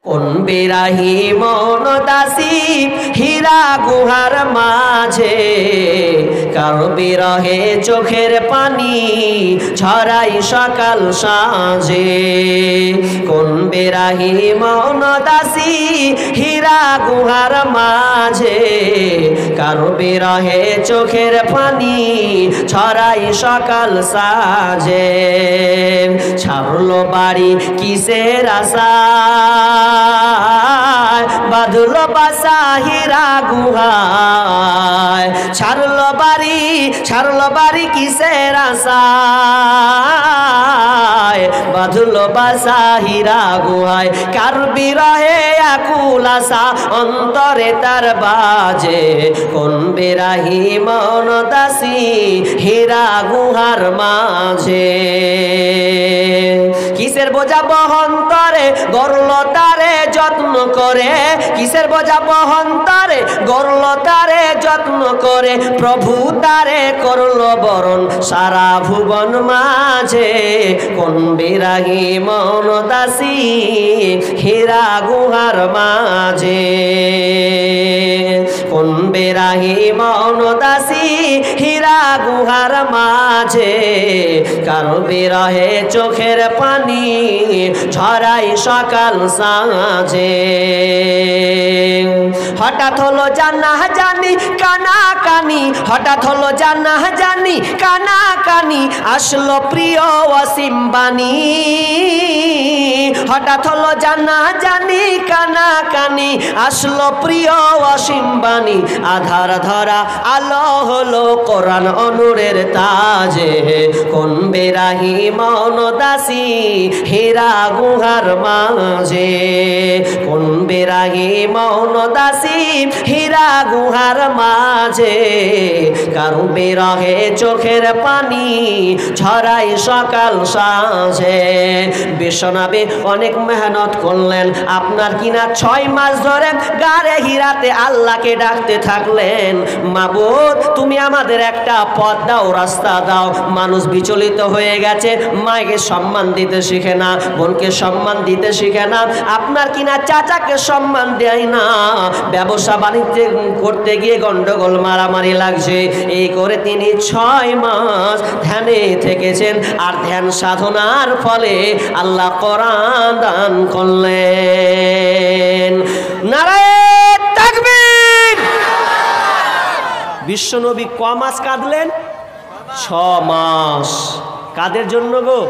কোন বিরাহি মন দাসী হীরা গুহার মাঝে, কার বিরহে চোখের পানি ছড়াই সকাল সাঁঝে। কোন বিরাহি মন দাসী হীরা গুহার মাঝে, কার বিরহে চোখের পানি ছড়াই সকাল সাঁঝে। ছাড়লো বাড়ি কিসের আশা, বাঁধলো বাসা হীরা গুহায়। ছাড়লো বাড়ি কিসের আশায়, বাঁধলো বাসা হীরা গুহায়। কার বিরহে আকুল আশা অন্তরে তার বাজে, কোন বিরাহি মন দাসী হীরা গুহার মাঝে। কিসের বোঝা বহন তরে গরল তারে যত্ন করে, কিসের বোঝা বহন তারে গরল তারে যত্ন করে। প্রভু তারে করলো বরণ সারা ভুবন মাঝে, কোন বিরাগী মন দাসী হীরা গুহার মাঝে। কোন বিরাগী মন দাসী হীরা গুহার মাঝে, কার বিরহে চোখের পানি ঝরাই সকাল সাঁঝে। হঠাৎ হলো জানা জানি কানা কানি, হঠাৎ হলো জানা জানি কানা কানি, আসলো প্রিয় অসীম বাণী। হঠাৎ হলো জানা জানি কানা কানি, আসলো প্রিয় অসীম বাণী। আধার ধরা আলো হলো কোরআন অনুরের তাজে, কোন বিরাহি মন দাসী হীরা গুহার মাঝে। কোন বিরাহি মন দাসী হীরা গুহার মাঝে, কারু বিরহে চোখের পানি ঝরাই সকাল সাঁঝে। বিশ্বনবী অনেক মেহনত করলেন, আপনার কিনা 6 মাস ধরে গারে হীরাতে আল্লাহকে ডাকতে থাকলেন, মাবুদ তুমি আমাদের একটা পথ দাও, রাস্তা দাও। মানুষ বিচলিত হয়ে গেছে, মাকে সম্মান দিতে শিখে না, বোনকে সম্মান দিতে শিখে না, আপনার কিনা চাচাকে সম্মান দেয় না। ব্যবসা বাণিজ্য করতে গিয়ে গন্ডগোল মারামারি লাগছে। এই করে তিনি 6 মাস ধ্যানে থেকেছেন, আর ধ্যান সাধনার ফলে আল্লাহ কোরআন দান করলেন। নারায়ে তাকবীর। বিশ্বনবী ক মাস কাঁদলেন? 6 মাস। কাদের জন্য গো?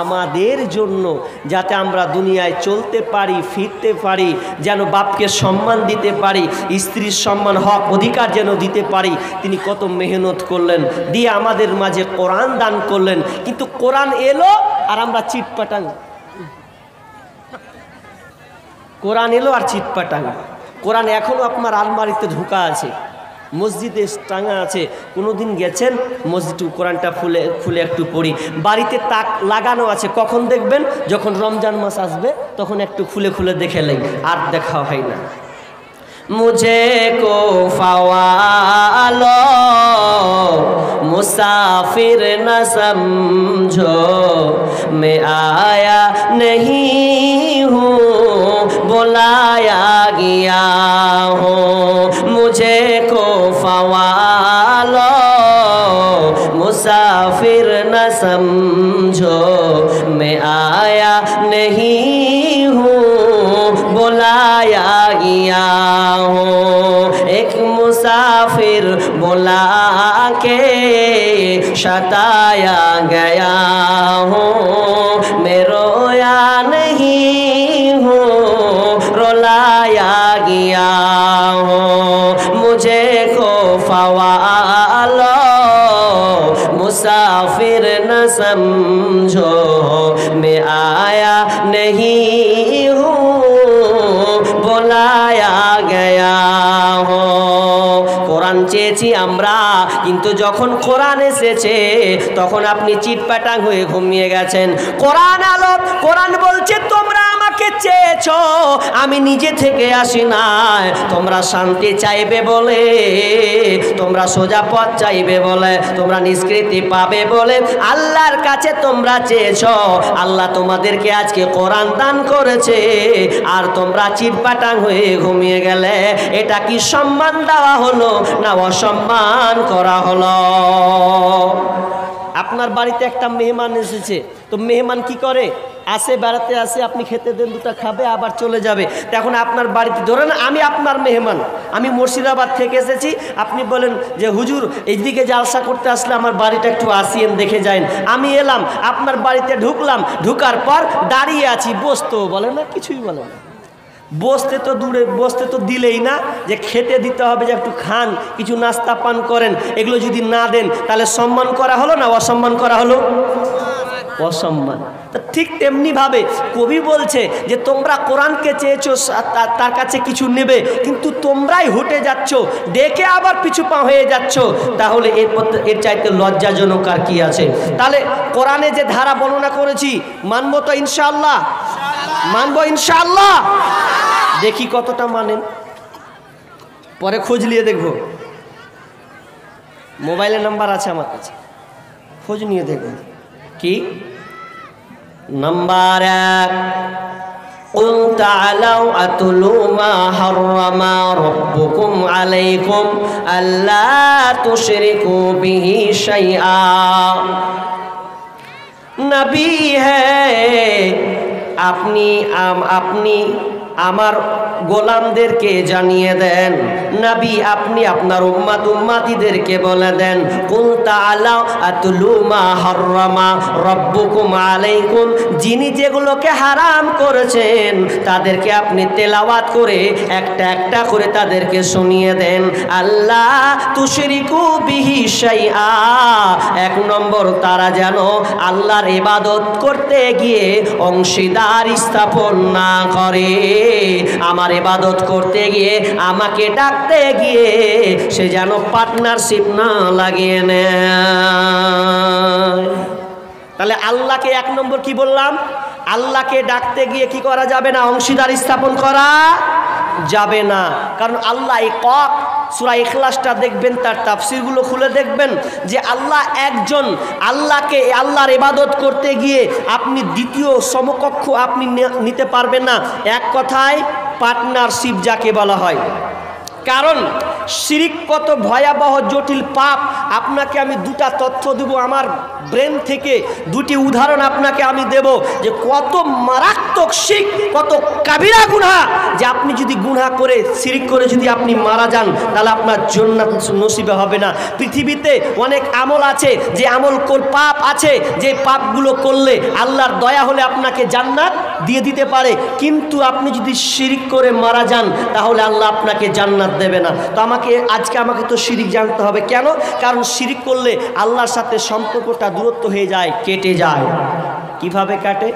আমাদের জন্য, যাতে আমরা দুনিয়ায় চলতে পারি, ফিরতে পারি, যেন বাপকে সম্মান দিতে পারি, স্ত্রীর সম্মান হক অধিকার যেন দিতে পারি। তিনি কত মেহনত করলেন, দিয়ে আমাদের মাঝে কোরআন দান করলেন। কিন্তু কোরআন এলো আর আমরা চিটপাটাং, কোরআন এলো আর চিটপাটাং। কোরআন এখনও আপনার আলমারিতে ঢোকা আছে, মসজিদে টাঙা আছে। কোনোদিন গেছেন মসজিদ, কোরআনটা খুলে একটু পড়ি। বাড়িতে তাক লাগানো আছে, কখন দেখবেন? যখন রমজান মাস আসবে তখন একটু খুলে দেখে নেই, আর দেখা হয় না। মুঝে কো ফাওয়ালো মুসাফির না সমঝো, मैं आया नहीं हूँ बुलाया गया हूँ। मुझे को फवालो मुसाफिर न समझो, मैं आया नहीं हूँ बुलाया गया हूँ। एक मुसाफिर बुला के सताया गया हूँ, मैं रोया नहीं हूँ रुलाया गया हूँ। मुझे को फवालो मुसाफिर न समझो, मैं आया नहीं हूँ बुलाया गया हूँ। কোরআন চেয়েছি আমরা, কিন্তু যখন কোরআন এসেছে তখন আপনি চিটপাটাং হয়ে ঘুমিয়ে গেছেন। কোরআন আলো, কোরআন বলছে তোমরা আমাকে আমাকে চেয়েছো, আমি নিজে থেকে আসি নাই। তোমরা শান্তি চাইবে বলে, তোমরা সোজা পথ চাইবে বলে, তোমরা নিষ্কৃতি পাবে বলে আল্লাহর কাছে তোমরা চেয়েছো। আল্লাহ তোমাদেরকে আজকে কোরআন দান করেছে, আর তোমরা চিটপাটাং হয়ে ঘুমিয়ে গেলে। এটা কি সম্মান দেওয়া হলো না অসম্মান করা হলো? আপনার বাড়িতে একটা মেহমান এসেছে, তো মেহমান কি করে? আসে, বেড়াতে আসে, আপনি খেতে দেন, দুটা খাবে, আবার চলে যাবে। তখন আপনার বাড়িতে ধরেন আমি আপনার মেহমান, আমি মুর্শিদাবাদ থেকে এসেছি, আপনি বলেন যে হুজুর এইদিকে জালসা করতে আসলে আমার বাড়িটা একটু আসিয়েন, দেখে যান। আমি এলাম, আপনার বাড়িতে ঢুকলাম, ঢুকার পর দাঁড়িয়ে আছি, বসতেও বলে না, কিছুই বলে না। বসতে তো দূরে, বসতে তো দিলেই না, যে খেতে দিতে হবে, যে একটু খান, কিছু নাস্তা পান করেন, এগুলো যদি না দেন তাহলে সম্মান করা হলো না অসম্মান করা হলো? অসম্মান। ঠিক তেমনি ভাবে কবি বলছে যে তোমরা কোরআনকে চেয়েছো, তার কাছে কিছু নেবে, কিন্তু তোমরাই হুটে যাচ্ছ, ডেকে আবার পিছু পা হয়ে যাচ্ছ। তাহলে এর চাইতে লজ্জাজনক আর কি আছে? তাহলে কোরআনে যে ধারা বর্ণনা করেছি মানবো তো ইনশাআল্লাহ? মানবো ইনশাআল্লাহ। দেখি কতটা মানেন, পরে খোঁজ নিয়ে দেখবো। মোবাইলের নাম্বার আছে আমার কাছে, খোঁজ নিয়ে দেখবো। কি নাম্বার 1, قل تعالوا أتلوا ما حرم ربكم عليكم ألا تشركوا به شيئا। नबी है আপনি আমার গোলামদেরকে জানিয়ে দেন, নবী আপনি আপনার উম্মতিদেরকে বলে দেন, কুল তাআলাউ আতলু মা হাররামা রাব্বুকুম আলাইকুম, যিনি যেগুলোকে হারাম করেছেন তাদেরকে আপনি তেলাওয়াত করে একটা একটা করে তাদেরকে শুনিয়ে দেন। আল্লাহ তুশরিকু বিহি শাইআ, 1 নম্বর তারা যেন আল্লাহর ইবাদত করতে গিয়ে অংশীদার স্থাপন না করে। আমার ইবাদত করতে গিয়ে, আমাকে ডাকতে গিয়ে সে যেন পার্টনারশিপ না লাগিয়ে নেয়। তাহলে আল্লাহকে 1 নম্বর কি বললাম? আল্লাহকে ডাকতে গিয়ে কি করা যাবে না? অংশীদার স্থাপন করা যাবে না। কারণ আল্লাহ একক। সূরা ইখলাসটা দেখবেন, তার তাফসীরগুলো খুলে দেখবেন যে আল্লাহ একজন। আল্লাহকে, আল্লাহর ইবাদত করতে গিয়ে আপনি দ্বিতীয় সমকক্ষ আপনি নিতে পারবেন না। এক কথায় পার্টনারশিপ যাকে বলা হয়। কারণ শিরিক কত ভয়াবহ জটিল পাপ। আপনাকে আমি 2টা তথ্য দেব, আমার ব্রেন থেকে 2টি উদাহরণ আপনাকে আমি দেব যে কত মারাত্মক শিরক, কত কাবিরা গুনাহ, যে আপনি যদি গুনাহ করে, শিরিক করে যদি আপনি মারা যান তাহলে আপনার জান্নাত নসিবে হবে না। পৃথিবীতে অনেক আমল আছে, যে আমল পাপ আছে, যে পাপগুলো করলে আল্লাহর দয়া হলে আপনাকে জান্নাত দিয়ে দিতে পারে, কিন্তু আপনি যদি শিরিক করে মারা যান তাহলে আল্লাহ আপনাকে জান্নাত দেবে না। তো আজকে আমাকে তো শিরিক জানতে হবে। কেন? কারণ শিরিক করলে আল্লাহর সাথে সম্পর্কটা দূরত্ব হয়ে যায়, কেটে যায়। কিভাবে কাটে?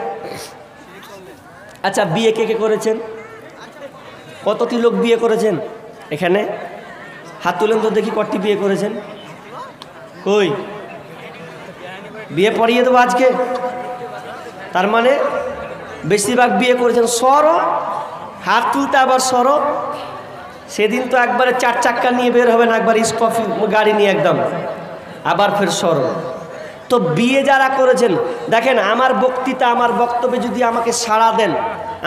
আচ্ছা, বিয়ে কে কে করেছেন? কতটি লোক বিয়ে করেছেন এখানে? হাত তুলেন তো দেখি, কতটি বিয়ে করেছেন? কই? বিয়ে পড়িয়ে দেবো আজকে। তার মানে বেশিরভাগ বিয়ে করেছেন। সরো, হাত তুলতে আবার সরো। সেদিন তো একবারে 4 চাক্কা নিয়ে বের হবেন, একবার স্কফি গাড়ি নিয়ে একদম, আবার ফের সরো। তো বিয়ে যারা করেছেন, দেখেন আমার বক্তৃতা, আমার বক্তব্যে যদি আমাকে সাড়া দেন,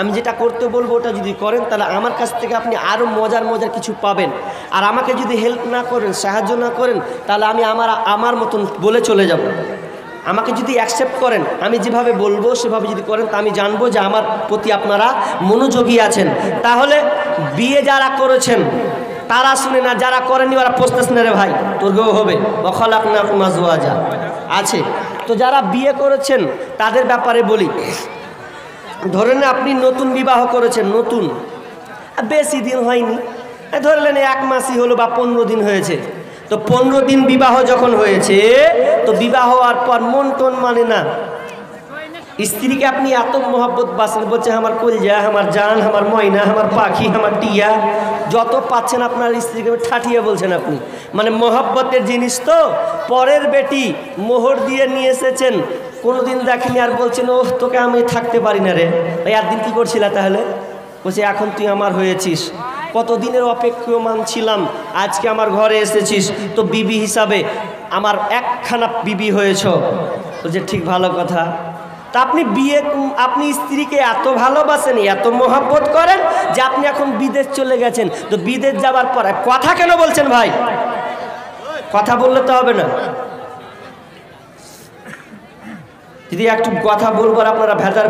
আমি যেটা করতে বলবো ওটা যদি করেন, তাহলে আমার কাছ থেকে আপনি আরও মজার কিছু পাবেন। আর আমাকে যদি হেল্প না করেন, সাহায্য না করেন, তাহলে আমি আমার মতন বলে চলে যাব। আমাকে যদি অ্যাকসেপ্ট করেন, আমি যেভাবে বলবো সেভাবে যদি করেন, তা আমি জানবো যে আমার প্রতি আপনারা মনোযোগী আছেন। তাহলে বিয়ে যারা করেছেন তারা শুনে না, যারা করেনি ওরা প্রশ্ন রে ভাই, তোর গেও হবে ওয়াখালাকনাকুম আজওয়াজা আছে। তো যারা বিয়ে করেছেন তাদের ব্যাপারে বলি। ধরেন আপনি নতুন বিবাহ করেছেন, নতুন, বেশি দিন হয়নি, ধরলেন 1 মাসই হলো বা 15 দিন হয়েছে। তো 15 দিন বিবাহ যখন হয়েছে, তো বিবাহ হওয়ার পর মন টন মানে না। স্ত্রীকে আপনি এত মোহব্বত বাসেন, বলছে আমার কলিজা, আমার জান, আমার ময়না, আমার পাখি, আমার টিয়া, যত পাচ্ছেন আপনার স্ত্রীকে ঠাঠিয়ে বলছেন আপনি। মানে মোহব্বতের জিনিস তো। পরের বেটি মোহর দিয়ে নিয়ে এসেছেন, কোনোদিন দেখিনি আর বলছেন ও তোকে আমি থাকতে পারি না রে। ভাই একদিন কী করছিলা তাহলে? বলছে এখন তুই আমার হয়েছিস, কতদিনের অপেক্ষমান ছিলাম, আজকে আমার ঘরে এসেছিস, তো বিবি হিসাবে আমার একখানা বিবি হয়েছ। বলছে ঠিক ভালো কথা। তা আপনি স্ত্রীকে এত ভালোবাসেন, এত মহব্বত করেন যে আপনি এখন বিদেশ চলে গেছেন, তো বিদেশ যাবার পরে কথা কেন বলছেন ভাই? কথা বললে তো হবে না। যদি একটু কথা বলবার আপনারা ভেদার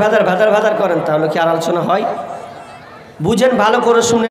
ভেদার করেন তাহলে কি আর আলোচনা হয়? বুঝেন, ভালো করে শুনে